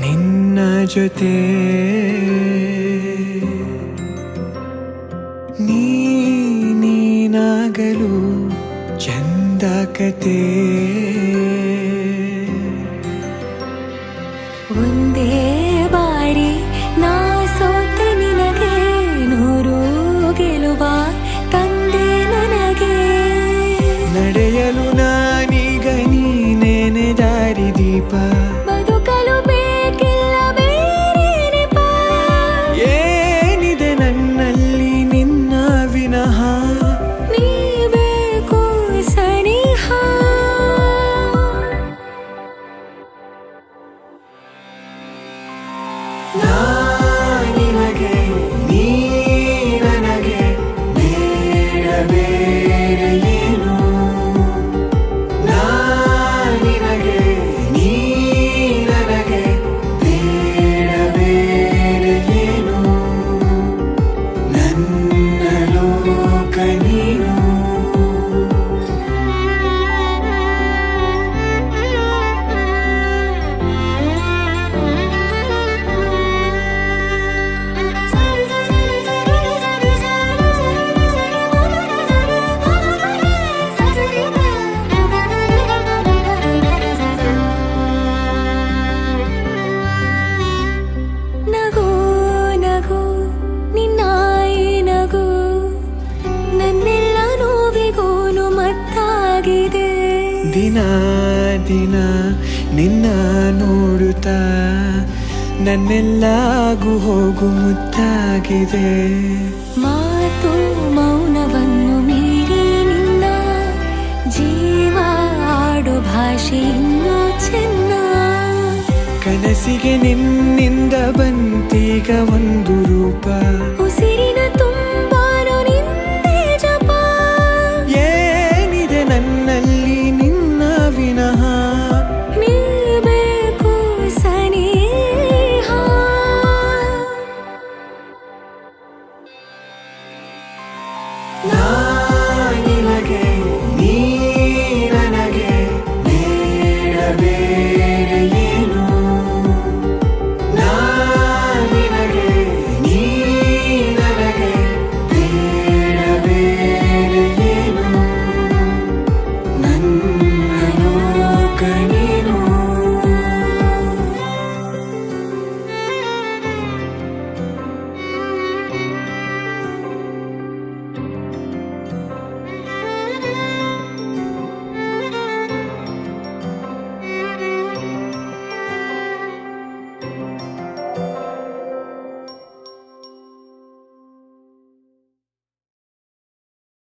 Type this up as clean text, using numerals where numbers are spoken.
ನಿನ್ನ ಜೊತೆ ನೀನಾಗಲು ಚಂದ ಕತೆ ಒಂದೇ ಬಾರಿ ನಾ ಸೋತ ನಿನಗೆ ನೂರು ಗೆಲುವ ತಂದೆ ನನಗೆ ನಡೆಯಲು ನಾನೀಗ ನೀನೇನೆ ದಾರಿ ದೀಪ ಬದುಕಲು ಬೇಕಿಲ್ಲ ಬೇರೆ ನೆಪ ಏನಿದೆ ನನ್ನಲ್ಲಿ ನಿನ್ನ ವಿನಃ ನೀ ಬೇಕು ಸನಿಹ ನಿನಗೆ ನೀ ನನಗೆ ಬೇಡ ಬೇರೆ ಏನು ನಿನಗೆ ನೀ ನನಗೆ ಬೇಡ ಬೇರೆ ಏನು ನನ್ನ ಲೋಕ ನೀನು ನಗು ನಗು ನಿನ್ನಾಯಿ ನಗು ನನ್ನೆಲ್ಲ ನೋವಿಗೋನು ಮತ್ತಾಗಿದೆ ದಿನ ದಿನ ನಿನ್ನ ನೋಡುತ್ತಾ ನನ್ನೆಲ್ಲಾಗು ಹೋಗು ಮುತ್ತಾಗಿದೆ ಮಾತು ಮೌನವನ್ನು ಮೀರಿ ನಿನ್ನ ಜೀವ ಆಡು ಭಾಷೆ ಇನ್ನೂ ಚೆನ್ನ ಕನಸಿಗೆ ನಿನ್ನಿಂದ ಬಂತೀಗ ಒಂದು ರೂಪ